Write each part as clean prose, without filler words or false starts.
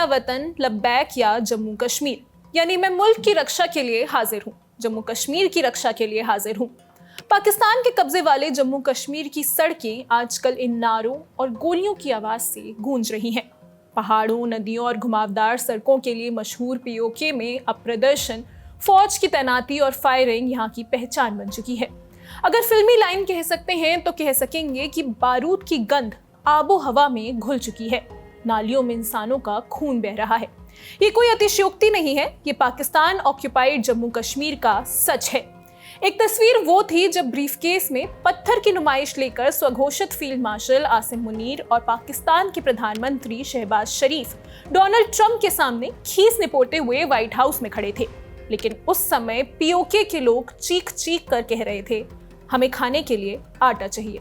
या वतन, लब्बैक या जम्मू कश्मीर, यानी मैं मुल्क की रक्षा के लिए हाजिर हूँ, जम्मू कश्मीर की रक्षा के लिए हाजिर हूँ। पाकिस्तान के कब्जे वाले जम्मू कश्मीर की सड़कें आजकल इन नारों और गोलियों की आवाज से गूंज रही हैं। पहाड़ों, नदियों और घुमावदार सड़कों के लिए मशहूर पीओके में अब प्रदर्शन, फौज की तैनाती और फायरिंग यहाँ की पहचान बन चुकी है। अगर फिल्मी लाइन कह सकते हैं तो कह सकेंगे कि बारूद की गंध आबो हवा में घुल चुकी है, नालियों में इंसानों का खून बह रहा है। ये कोई अतिशयोक्ति नहीं है, ये पाकिस्तान ऑक्यूपाइड जम्मू कश्मीर का सच है। एक तस्वीर वो थी जब ब्रीफकेस में पत्थर की नुमाइश लेकर स्वघोषित फील्ड मार्शल आसिम मुनीर और पाकिस्तान के प्रधानमंत्री शहबाज शरीफ डोनाल्ड ट्रंप के सामने खीस निपोरते हुए व्हाइट हाउस में खड़े थे। लेकिन उस समय पीओके के लोग चीख चीख कर कह रहे थे, हमें खाने के लिए आटा चाहिए।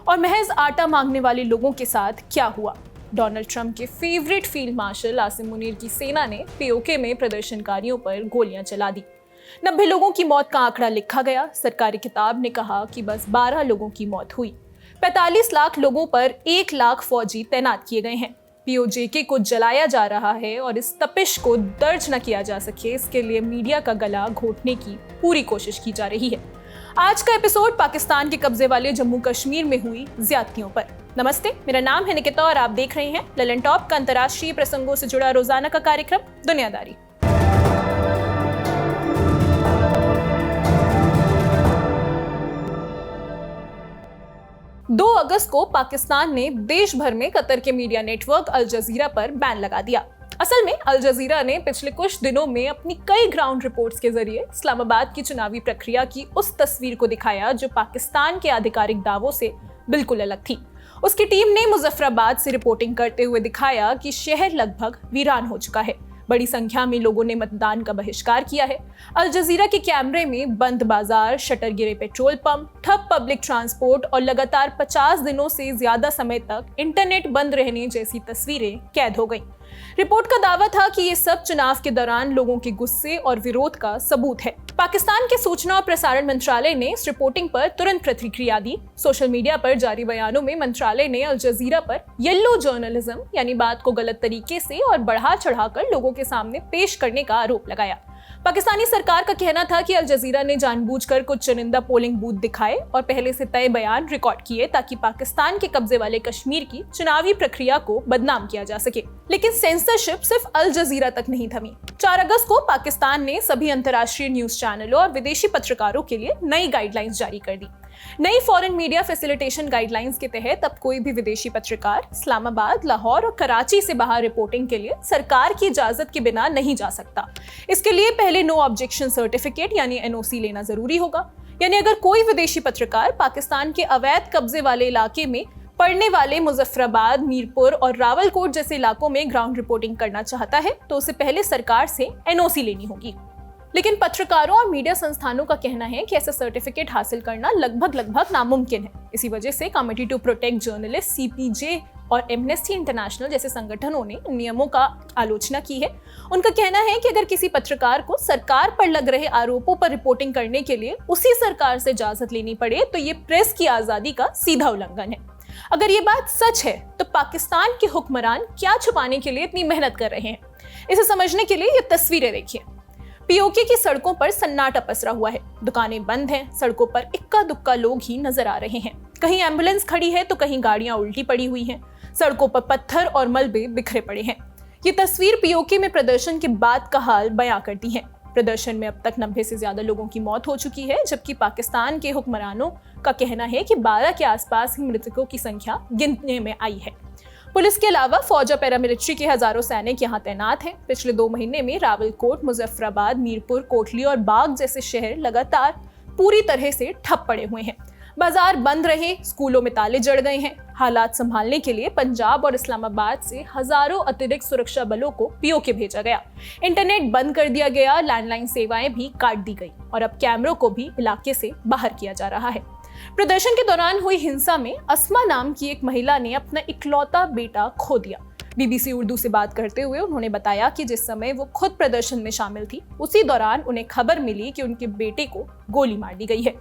और महज आटा मांगने वाले लोगों के साथ क्या हुआ? डोनाल्ड ट्रंप के favourite field marshal Asim Munir की सेना ने पीओके में प्रदर्शनकारियों पर गोलियां चला दी। 90 लोगों की मौत का आंकड़ा लिखा गया। सरकारी किताब ने कहा कि बस 12 लोगों की मौत हुई। 45 लाख लोगों पर 1 लाख फौजी तैनात किए गए हैं। पीओजेके को जलाया जा रहा है और इस तपिश को दर्ज न किया जा सके, इसके लिए मीडिया का गला घोटने की पूरी कोशिश की जा रही है। आज का एपिसोड पाकिस्तान के कब्जे वाले जम्मू कश्मीर में हुई ज्यादतियों पर। नमस्ते, मेरा नाम है निकिता और आप देख रहे हैं ललन टॉप का अंतर्राष्ट्रीय प्रसंगों से जुड़ा रोजाना का कार्यक्रम दुनियादारी। 2 अगस्त को पाकिस्तान ने देश भर में कतर के मीडिया नेटवर्क अल जजीरा पर बैन लगा दिया। असल में अल जजीरा ने पिछले कुछ दिनों में अपनी कई ग्राउंड रिपोर्ट्स के जरिए इस्लामाबाद की चुनावी प्रक्रिया की उस तस्वीर को दिखाया जो पाकिस्तान के आधिकारिक दावों से बिल्कुल अलग थी। उसकी टीम ने मुजफ्फराबाद से रिपोर्टिंग करते हुए दिखाया कि शहर लगभग वीरान हो चुका है। बड़ी संख्या में लोगों ने मतदान का बहिष्कार किया है। अल जजीरा के कैमरे में बंद बाजार, शटर गिरे पेट्रोल पंप, ठप पब्लिक ट्रांसपोर्ट और लगातार 50 दिनों से ज्यादा समय तक इंटरनेट बंद रहने जैसी तस्वीरें कैद हो गईं। रिपोर्ट का दावा था कि ये सब चुनाव के दौरान लोगों के गुस्से और विरोध का सबूत है। पाकिस्तान के सूचना और प्रसारण मंत्रालय ने इस रिपोर्टिंग पर तुरंत प्रतिक्रिया दी। सोशल मीडिया पर जारी बयानों में मंत्रालय ने अल जजीरा पर येलो जर्नलिज्म यानी बात को गलत तरीके से और बढ़ा चढ़ाकर लोगों के सामने पेश करने का आरोप लगाया। पाकिस्तानी सरकार का कहना था कि अल जजीरा ने जानबूझकर कुछ चुनिंदा पोलिंग बूथ दिखाए और पहले से तय बयान रिकॉर्ड किए ताकि पाकिस्तान के कब्जे वाले कश्मीर की चुनावी प्रक्रिया को बदनाम किया जा सके। लेकिन सेंसरशिप सिर्फ अल जजीरा तक नहीं थमी। 4 अगस्त को पाकिस्तान ने सभी अंतर्राष्ट्रीय न्यूज चैनलों और विदेशी पत्रकारों के लिए नई गाइडलाइंस जारी कर दी। नई फॉरेन मीडिया फैसिलिटेशन गाइडलाइंस के तहत अब कोई भी विदेशी पत्रकार इस्लामाबाद, लाहौर और कराची से बाहर रिपोर्टिंग के लिए सरकार की इजाजत के बिना नहीं जा सकता। इसके लिए पहले नो ऑब्जेक्शन सर्टिफिकेट यानी एनओसी लेना जरूरी होगा। यानी अगर कोई विदेशी पत्रकार पाकिस्तान के अवैध कब्जे वाले इलाके में पड़ने वाले मुजफ्फराबाद, मीरपुर और रावलकोट जैसे इलाकों में ग्राउंड रिपोर्टिंग करना चाहता है तो उसे पहले सरकार से एनओसी लेनी होगी। लेकिन पत्रकारों और मीडिया संस्थानों का कहना है कि ऐसा सर्टिफिकेट हासिल करना लगभग नामुमकिन है। इसी वजह से committee to protect journalist CPJ और एमनेस्टी इंटरनेशनल जैसे संगठनों ने नियमों का आलोचना की है। उनका कहना है कि अगर किसी पत्रकार को सरकार पर लग रहे आरोपों पर रिपोर्टिंग करने के लिए उसी सरकार से इजाजत लेनी पड़े तो ये प्रेस की आजादी का सीधा उल्लंघन है। अगर ये बात सच है तो पाकिस्तान के हुक्मरान क्या छुपाने के लिए इतनी मेहनत कर रहे हैं? इसे समझने के लिए ये तस्वीरें देखिए। पीओके की सड़कों पर सन्नाटा पसरा हुआ है। दुकानें बंद हैं, सड़कों पर इक्का दुक्का लोग ही नजर आ रहे हैं। कहीं एम्बुलेंस खड़ी है तो कहीं गाड़ियां उल्टी पड़ी हुई हैं। सड़कों पर पत्थर और मलबे बिखरे पड़े हैं। ये तस्वीर पीओके में प्रदर्शन के बाद का हाल बयां करती है। प्रदर्शन में अब तक 90 से ज्यादा लोगों की मौत हो चुकी है, जबकि पाकिस्तान के हुक्मरानों का कहना है कि 12 के आसपास ही मृतकों की संख्या गिनने में आई है। पुलिस के अलावा फौज और पैरामिलिट्री के हजारों सैनिक यहाँ तैनात हैं। पिछले 2 महीने में रावलकोट, मुजफ्फराबाद, मीरपुर, कोटली और बाग जैसे शहर लगातार पूरी तरह से ठप पड़े हुए हैं। बाजार बंद रहे, स्कूलों में ताले जड़ गए हैं। हालात संभालने के लिए पंजाब और इस्लामाबाद से हजारों अतिरिक्त सुरक्षा बलों को पीओके भेजा गया। इंटरनेट बंद कर दिया गया, लैंडलाइन सेवाएं भी काट दी गई और अब कैमरों को भी इलाके से बाहर किया जा रहा है। प्रदर्शन के दौरान हुई हिंसा में अस्मा नाम की एक महिला ने अपना इकलौता बेटा खो दिया। बीबीसी उर्दू से बात करते हुए उन्होंने बताया कि जिस समय वो खुद प्रदर्शन में शामिल थी, उसी दौरान उन्हें खबर मिली कि उनके बेटे को गोली मार दी गई है।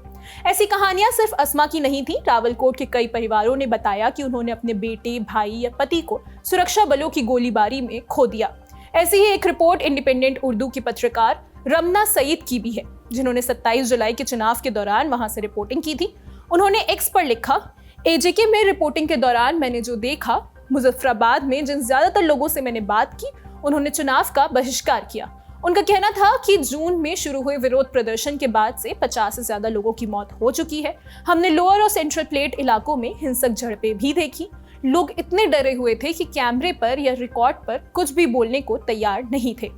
ऐसी कहानियां सिर्फ अस्मा की नहीं थी। रावलकोट के कई परिवारों ने बताया कि उन्होंने अपने बेटे, भाई या पति को सुरक्षा बलों की गोलीबारी में खो दिया। ऐसी ही एक रिपोर्ट इंडिपेंडेंट उर्दू की पत्रकार रमना सईद की भी है, जिन्होंने 27 जुलाई के चुनाव के दौरान वहां से रिपोर्टिंग की थी। उन्होंने एक्स पर लिखा, एजेके में रिपोर्टिंग के दौरान मैंने जो देखा, मुजफ्फराबाद में जिन ज्यादातर लोगों से मैंने बात की, उन्होंने चुनाव का बहिष्कार किया। उनका कहना था कि जून में शुरू हुए विरोध प्रदर्शन के बाद से 50 से ज्यादा लोगों की मौत हो चुकी है। हमने लोअर और सेंट्रल प्लेट इलाकों में हिंसक झड़पें भी देखी। लोग इतने डरे हुए थे कि कैमरे पर या रिकॉर्ड पर कुछ भी बोलने को तैयार नहीं थे।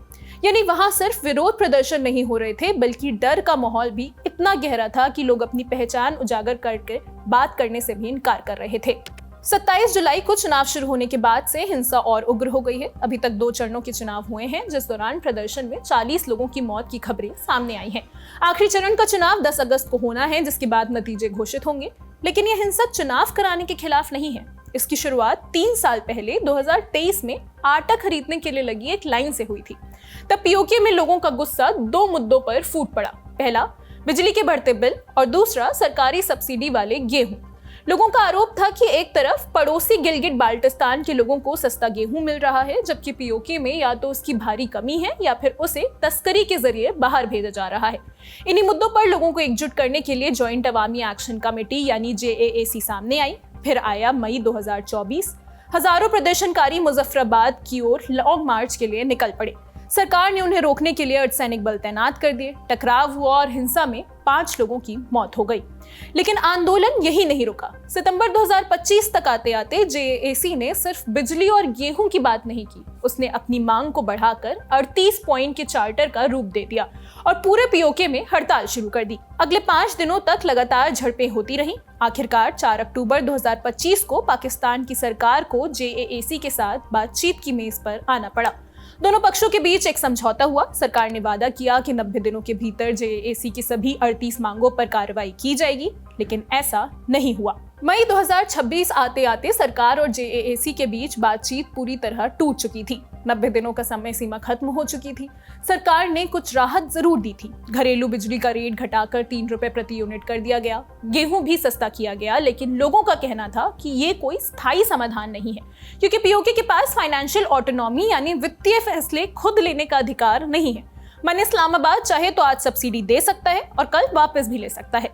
यानी वहां सिर्फ विरोध प्रदर्शन नहीं हो रहे थे, बल्कि डर का माहौल भी इतना गहरा था कि लोग अपनी पहचान उजागर करके बात करने से भी इनकार कर रहे थे। 27 जुलाई को चुनाव शुरू होने के बाद से हिंसा और उग्र हो गई है। अभी तक 2 चरणों के चुनाव हुए हैं, जिस दौरान प्रदर्शन में 40 लोगों की मौत की खबरें सामने आई हैं। आखिरी चरण का चुनाव 10 अगस्त को होना है, जिसके बाद नतीजे घोषित होंगे। लेकिन यह हिंसा चुनाव कराने के खिलाफ नहीं है। इसकी शुरुआत 3 साल पहले 2023 में आटा खरीदने के लिए लगी एक लाइन से हुई थी। तब पीओके में लोगों का गुस्सा 2 मुद्दों पर फूट पड़ा। पहला, बिजली के बढ़ते बिल, और दूसरा, सरकारी सब्सिडी वाले गेहूं। लोगों का आरोप था कि एक तरफ पड़ोसी गिलगिट बाल्टिस्तान के लोगों को सस्ता गेहूं मिल रहा है, जबकि पीओके में या तो उसकी भारी कमी है या फिर उसे तस्करी के जरिए बाहर भेजा जा रहा है। इन्हीं मुद्दों पर लोगों को एकजुट करने के लिए जॉइंट अवामी एक्शन कमेटी यानी JAAC सामने आई। फिर आया मई 2024। हजारों प्रदर्शनकारी मुजफ्फराबाद की ओर लॉन्ग मार्च के लिए निकल पड़े। सरकार ने उन्हें रोकने के लिए अर्धसैनिक बल तैनात कर दिए। टकराव हुआ और हिंसा में 5 लोगों की मौत हो गई। लेकिन आंदोलन यही नहीं रुका। सितंबर 2025 तक आते आते JAAC ने सिर्फ बिजली और गेहूं की बात नहीं की, उसने अपनी मांग को बढ़ाकर 38 पॉइंट के चार्टर का रूप दे दिया और पूरे पीओके में हड़ताल शुरू कर दी। अगले 5 दिनों तक लगातार झड़पें होती रहीं। आखिरकार 4 अक्टूबर 2025 को पाकिस्तान की सरकार को JAAC के साथ बातचीत की मेज पर आना पड़ा। दोनों पक्षों के बीच एक समझौता हुआ। सरकार ने वादा किया कि 90 दिनों के भीतर JAAC की सभी 38 मांगों पर कार्रवाई की जाएगी, लेकिन ऐसा नहीं हुआ। मई 2026 आते आते सरकार और JAAC के बीच बातचीत पूरी तरह टूट चुकी थी। 90 दिनों का समय सीमा खत्म हो चुकी थी। सरकार ने कुछ राहत जरूर दी थी। घरेलू बिजली का रेट घटाकर 3 रुपए प्रति यूनिट कर दिया गया। गेहूं भी सस्ता किया गया, लेकिन लोगों का कहना था कि ये कोई स्थायी समाधान नहीं है, क्योंकि पीओके के पास फाइनेंशियल ऑटोनॉमी यानी वित्तीय फैसले खुद लेने का अधिकार नहीं है। माने इस्लामाबाद चाहे तो आज सब्सिडी दे सकता है और कल वापस भी ले सकता है।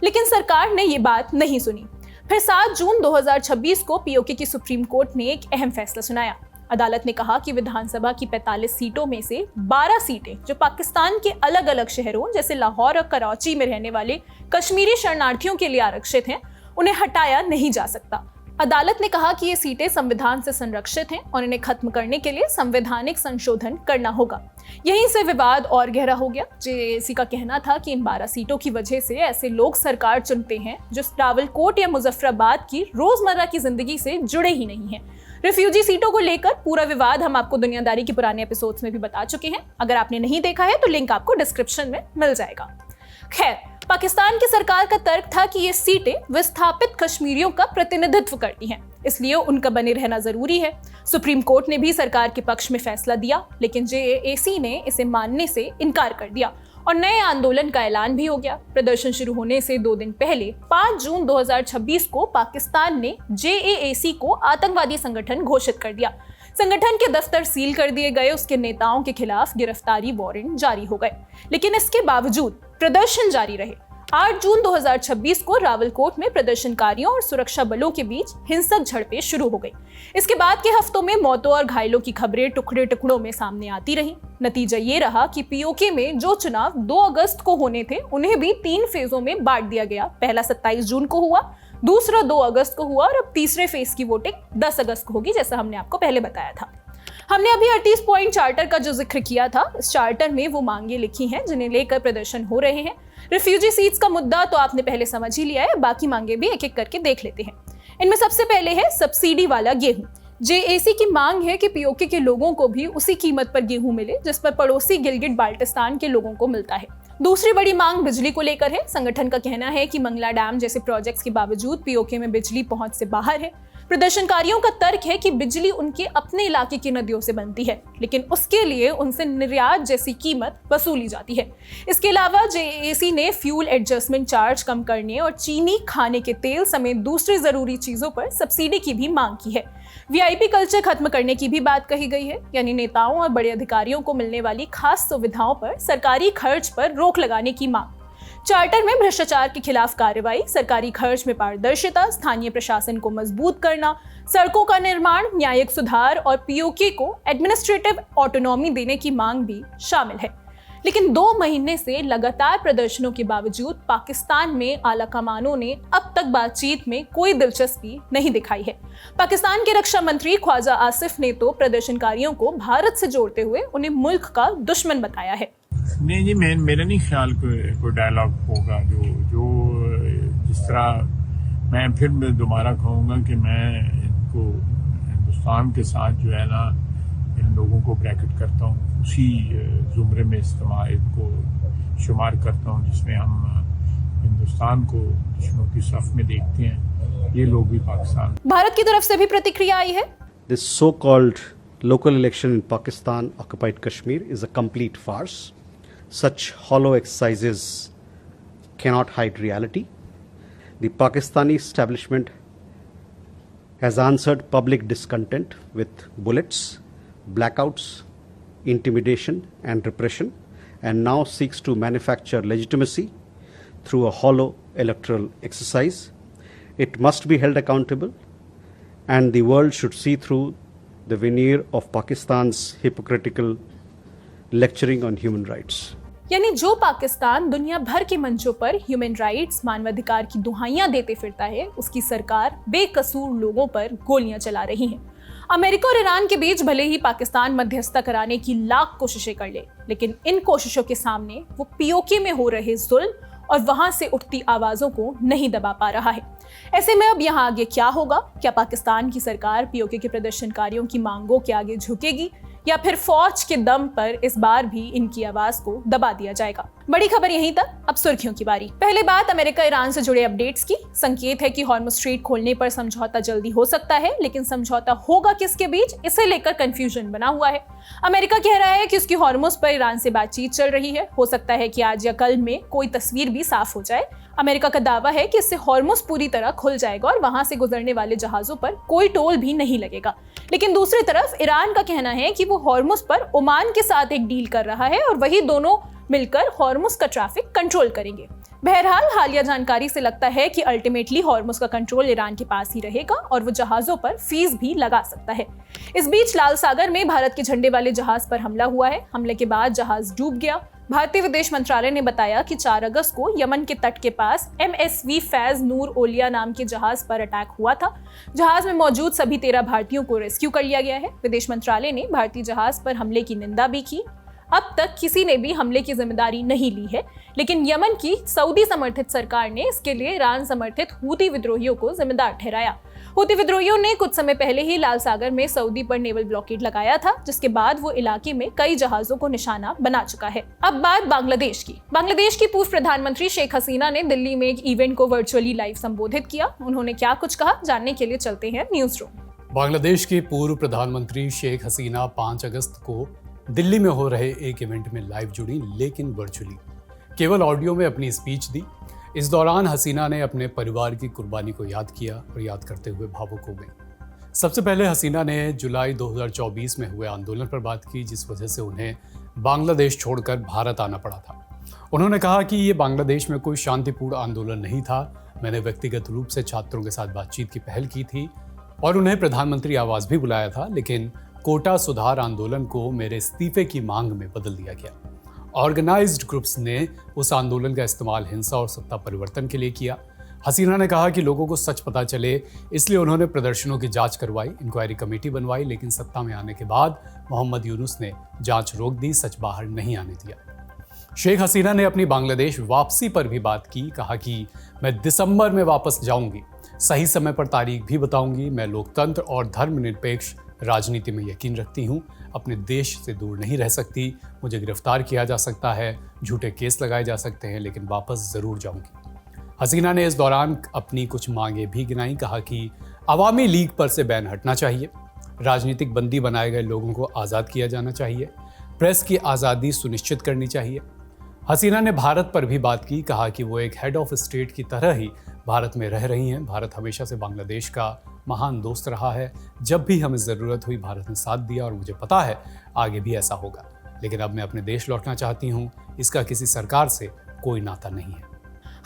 लेकिन सरकार ने ये बात नहीं सुनी। फिर 7 जून 2026 को पीओके की सुप्रीम कोर्ट ने एक अहम फैसला सुनाया। अदालत ने कहा कि विधानसभा की 45 सीटों में से 12 सीटें जो पाकिस्तान के अलग अलग शहरों जैसे लाहौर और कराची में रहने वाले कश्मीरी शरणार्थियों के लिए आरक्षित हैं, उन्हें हटाया नहीं जा सकता। अदालत ने कहा कि ये सीटें संविधान से संरक्षित हैं और इन्हें खत्म करने के लिए संवैधानिक संशोधन करना होगा। यहीं से विवाद और गहरा हो गया। JAAC का कहना था कि इन 12 सीटों की वजह से ऐसे लोग सरकार चुनते हैं जो रावलकोट या मुजफ्फराबाद की रोजमर्रा की जिंदगी से जुड़े ही नहीं हैं। रिफ्यूजी सीटों को लेकर पूरा विवाद हम आपको दुनियादारी के पुराने एपिसोड्स में भी बता चुके हैं। अगर आपने नहीं देखा है तो लिंक आपको डिस्क्रिप्शन में मिल जाएगा। खैर, पाकिस्तान की सरकार का तर्क था कि ये सीटें विस्थापित कश्मीरियों का प्रतिनिधित्व करती हैं, इसलिए उनका बने रहना जरूरी है। सुप्रीम कोर्ट ने भी सरकार के पक्ष में फैसला दिया, लेकिन JAAC ने इसे मानने से इनकार कर दिया और नए आंदोलन का ऐलान भी हो गया। प्रदर्शन शुरू होने से 2 दिन पहले 5 जून 2026 को पाकिस्तान ने JAAC को आतंकवादी संगठन घोषित कर दिया। संगठन के दफ्तर सील कर दिए गए, उसके नेताओं के खिलाफ गिरफ्तारी वारंट जारी हो गए। लेकिन इसके बावजूद प्रदर्शन जारी रहे। 8 जून 2026 को रावलकोट में प्रदर्शनकारियों और सुरक्षा बलों के बीच हिंसक झड़पें शुरू हो गई। इसके बाद के हफ्तों में मौतों और घायलों की खबरें टुकड़े टुकड़ों में सामने आती रहीं। नतीजा ये रहा कि पीओके में जो चुनाव 2 अगस्त को होने थे, उन्हें भी 3 फेजों में बांट दिया गया। पहला 27 जून को हुआ, दूसरा 2 अगस्त को हुआ और अब तीसरे फेज की वोटिंग 10 अगस्त को होगी, जैसा हमने आपको पहले बताया था। हमने अभी 38 पॉइंट चार्टर का जो जिक्र किया था, इस चार्टर में वो मांगे लिखी हैं जिन्हें लेकर प्रदर्शन हो रहे हैं। रिफ्यूजी सीट्स का मुद्दा तो आपने पहले समझ ही लिया है, बाकी मांगे भी एक एक करके देख लेते हैं। इनमें सबसे पहले है सब्सिडी वाला गेहूं। JAAC की मांग है कि पीओके के लोगों को भी उसी कीमत पर गेहूं मिले जिस पर पड़ोसी गिलगिट बाल्टिस्तान के लोगों को मिलता है। दूसरी बड़ी मांग बिजली को लेकर है। संगठन का कहना है कि मंगला डैम जैसे प्रोजेक्ट्स के बावजूद पीओके में बिजली पहुंच से बाहर है। प्रदर्शनकारियों का तर्क है कि बिजली उनके अपने इलाके की नदियों से बनती है, लेकिन उसके लिए उनसे निर्यात जैसी कीमत वसूली जाती है। इसके अलावा जेएसी ने फ्यूल एडजस्टमेंट चार्ज कम करने और चीनी, खाने के तेल समेत दूसरी जरूरी चीजों पर सब्सिडी की भी मांग की है। वीआईपी कल्चर खत्म करने की भी बात कही गई है, यानी नेताओं और बड़े अधिकारियों को मिलने वाली खास सुविधाओं पर सरकारी खर्च पर रोक लगाने की मांग। चार्टर में भ्रष्टाचार के खिलाफ कार्रवाई, सरकारी खर्च में पारदर्शिता, स्थानीय प्रशासन को मजबूत करना, सड़कों का निर्माण, न्यायिक सुधार और पीओके को एडमिनिस्ट्रेटिव ऑटोनॉमी देने की मांग भी शामिल है। लेकिन 2 महीने से लगातार प्रदर्शनों के बावजूद पाकिस्तान में आला कमानों ने अब तक बातचीत में कोई दिलचस्पी नहीं दिखाई है। पाकिस्तान के रक्षा मंत्री ख्वाजा आसिफ ने तो प्रदर्शनकारियों को भारत से जोड़ते हुए उन्हें मुल्क का दुश्मन बताया है। नहीं जी, मेरा नहीं ख्याल कोई डायलॉग होगा जो जिस तरह मैं फिर दोबारा कहूँगा कि मैं इनको हिंदुस्तान के साथ जो है ना, इन लोगों को ब्रैकेट करता हूँ, उसी जुमरे में इनको शुमार करता हूँ जिसमें हम हिंदुस्तान को दुश्मनों की सफ में देखते हैं। ये लोग भी पाकिस्तान। भारत की तरफ से भी प्रतिक्रिया आई है। This so-called local election in Pakistan occupied Kashmir is a complete farce. Such hollow exercises cannot hide reality. The Pakistani establishment has answered public discontent with bullets, blackouts, intimidation and repression, and now seeks to manufacture legitimacy through a hollow electoral exercise. It must be held accountable, and the world should see through the veneer of Pakistan's hypocritical lecturing on human rights. यानी जो पाकिस्तान दुनिया भर के मंचों पर human rights, मानवाधिकार की दुहाइयां देते फिरता है, उसकी सरकार बेकसूर लोगों पर गोलियां चला रही है। अमेरिका और ईरान के बीच भले ही पाकिस्तान मध्यस्थता कराने की लाख कोशिशें कर ले, लेकिन इन कोशिशों के सामने वो पीओके में हो रहे जुल्म और वहां से उठती आवाजों को नहीं दबा पा रहा है। ऐसे में अब यहाँ आगे क्या होगा? क्या पाकिस्तान की सरकार पीओके के प्रदर्शनकारियों की मांगों के आगे झुकेगी, या फिर फौज के दम पर इस बार भी इनकी आवाज को दबा दिया जाएगा? बड़ी खबर यहीं तक, अब सुर्खियों की बारी। पहले बात अमेरिका ईरान से जुड़े अपडेट्स की। संकेत है कि हॉर्मुज़ स्ट्रेट खोलने पर समझौता जल्दी हो सकता है, लेकिन समझौता होगा किसके बीच, इसे लेकर कंफ्यूजन बना हुआ है। अमेरिका कह रहा है कि उसकी हॉर्मुज़ पर ईरान से बातचीत चल रही है, हो सकता है कि आज या कल में कोई तस्वीर भी साफ हो जाए। अमेरिका का दावा है कि इससे हॉर्मुज़ पूरी तरह खुल जाएगा और वहां से गुजरने वाले जहाजों पर कोई टोल भी नहीं लगेगा। लेकिन दूसरी तरफ ईरान का कहना है कि वो हॉर्मुज़ पर ओमान के साथ एक डील कर रहा है और वही दोनों मिलकर हॉर्मुज़ का ट्रैफिक कंट्रोल करेंगे। बहरहाल हालिया जानकारी से लगता है कि अल्टीमेटली हॉर्मुज़ का कंट्रोल ईरान के पास ही रहेगा और वो जहाजों पर फीस भी लगा सकता है। इस बीच लाल सागर में भारत के झंडे वाले जहाज पर हमला हुआ है। हमले के बाद जहाज डूब गया। भारतीय विदेश मंत्रालय ने बताया कि 4 अगस्त को यमन के तट के पास MSV फैज नूर ओलिया नाम के जहाज पर अटैक हुआ था। जहाज में मौजूद सभी 13 भारतीयों को रेस्क्यू कर लिया गया है। विदेश मंत्रालय ने भारतीय जहाज पर हमले की निंदा भी की। अब तक किसी ने भी हमले की जिम्मेदारी नहीं ली है, लेकिन यमन की सऊदी समर्थित सरकार ने इसके लिए ईरान समर्थित हूती विद्रोहियों को जिम्मेदार ठहराया। हूती विद्रोहियों ने कुछ समय पहले ही लाल सागर में सऊदी पर नेवल ब्लॉकेड लगाया था, जिसके बाद वो इलाके में कई जहाजों को निशाना बना चुका है। अब बात बांग्लादेश की। बांग्लादेश की पूर्व प्रधानमंत्री शेख हसीना ने दिल्ली में एक इवेंट को वर्चुअली लाइव संबोधित किया। उन्होंने क्या कुछ कहा, जानने के लिए चलते हैं न्यूज रूम। बांग्लादेश की पूर्व प्रधानमंत्री शेख हसीना 5 अगस्त को दिल्ली में हो रहे एक इवेंट में लाइव जुड़ी, लेकिन वर्चुअली, केवल ऑडियो में अपनी स्पीच दी। इस दौरान हसीना ने अपने परिवार की कुर्बानी को याद किया और याद करते हुए भावुक हो गई। सबसे पहले हसीना ने जुलाई 2024 में हुए आंदोलन पर बात की, जिस वजह से उन्हें बांग्लादेश छोड़कर भारत आना पड़ा था। उन्होंने कहा कि ये बांग्लादेश में कोई शांतिपूर्ण आंदोलन नहीं था। मैंने व्यक्तिगत रूप से छात्रों के साथ बातचीत की पहल की थी और उन्हें प्रधानमंत्री आवास भी बुलाया था, लेकिन कोटा सुधार आंदोलन को मेरे इस्तीफे की मांग में बदल दिया गया। ऑर्गेनाइज्ड ग्रुप्स ने उस आंदोलन का इस्तेमाल हिंसा और सत्ता परिवर्तन के लिए किया। हसीना ने कहा कि लोगों को सच पता चले, इसलिए उन्होंने प्रदर्शनों की जांच करवाई, इंक्वायरी कमेटी बनवाई, लेकिन सत्ता में आने के बाद मोहम्मद यूनुस ने जांच रोक दी, सच बाहर नहीं आने दिया। शेख हसीना ने अपनी बांग्लादेश वापसी पर भी बात की, कहा कि मैं दिसंबर में वापस जाऊंगी, सही समय पर तारीख भी बताऊंगी। मैं लोकतंत्र और धर्मनिरपेक्ष राजनीति में यकीन रखती हूँ, अपने देश से दूर नहीं रह सकती। मुझे गिरफ्तार किया जा सकता है, झूठे केस लगाए जा सकते हैं, लेकिन वापस ज़रूर जाऊंगी। हसीना ने इस दौरान अपनी कुछ मांगे भी गिनाई। कहा कि अवामी लीग पर से बैन हटना चाहिए, राजनीतिक बंदी बनाए गए लोगों को आज़ाद किया जाना चाहिए, प्रेस की आज़ादी सुनिश्चित करनी चाहिए। हसीना ने भारत पर भी बात की, कहा कि वो एक हेड ऑफ स्टेट की तरह ही भारत में रह रही हैं। भारत हमेशा से बांग्लादेश का महान दोस्त रहा है, जब भी हमें ज़रूरत हुई भारत ने साथ दिया और मुझे पता है आगे भी ऐसा होगा। लेकिन अब मैं अपने देश लौटना चाहती हूँ, इसका किसी सरकार से कोई नाता नहीं है।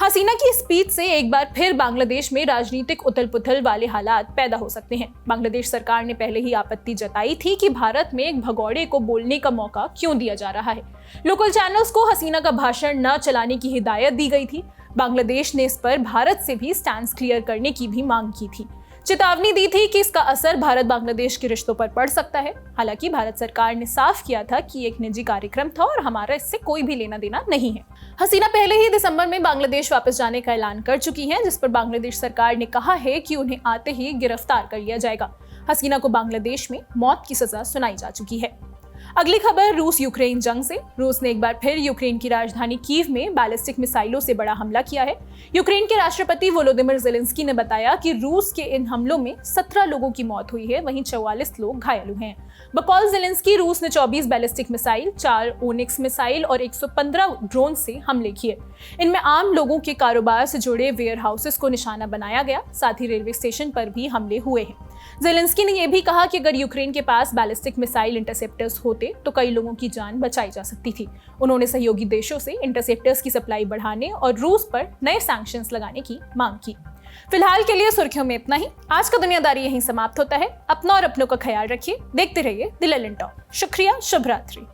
हसीना की स्पीच से एक बार फिर बांग्लादेश में राजनीतिक उथल-पुथल वाले हालात पैदा हो सकते हैं। बांग्लादेश सरकार ने पहले ही आपत्ति जताई थी कि भारत में एक भगौड़े को बोलने का मौका क्यों दिया जा रहा है। लोकल चैनल्स को हसीना का भाषण न चलाने की हिदायत दी गई थी। बांग्लादेश ने इस पर भारत से भी स्टैंड क्लियर करने की भी मांग की थी, चेतावनी दी थी कि इसका असर भारत बांग्लादेश के रिश्तों पर पड़ सकता है। हालांकि भारत सरकार ने साफ किया था कि एक निजी कार्यक्रम था और हमारा इससे कोई भी लेना देना नहीं है। हसीना पहले ही दिसंबर में बांग्लादेश वापस जाने का ऐलान कर चुकी हैं, जिस पर बांग्लादेश सरकार ने कहा है कि उन्हें आते ही गिरफ्तार कर लिया जाएगा। हसीना को बांग्लादेश में मौत की सजा सुनाई जा चुकी है। अगली खबर रूस यूक्रेन जंग से। रूस ने एक बार फिर यूक्रेन की राजधानी कीव में बैलिस्टिक मिसाइलों से बड़ा हमला किया है। यूक्रेन के राष्ट्रपति वोलोदिमिर ज़ेलेंस्की ने बताया कि रूस के इन हमलों में 17 लोगों की मौत हुई है, वहीं 44 लोग घायल हुए हैं। बकौल ज़ेलेंस्की, रूस ने 24 बैलिस्टिक मिसाइल, 4 ओनिक्स मिसाइल और 115 ड्रोन से हमले किए। इनमें आम लोगों के कारोबार से जुड़े वेयर हाउसेस को निशाना बनाया गया, साथ ही रेलवे स्टेशन पर भी हमले हुए हैं। ज़ेलेंस्की ने यह भी कहा कि अगर यूक्रेन के पास बैलिस्टिक मिसाइल इंटरसेप्टर्स होते तो कई लोगों की जान बचाई जा सकती थी। उन्होंने सहयोगी देशों से इंटरसेप्टर्स की सप्लाई बढ़ाने और रूस पर नए सैंक्शंस लगाने की मांग की। फिलहाल के लिए सुर्खियों में इतना ही। आज का दुनियादारी यहीं समाप्त होता है। अपना और अपनों का ख्याल रखिए। देखते रहिए द लेलन टॉक। शुक्रिया, शुभ रात्रि।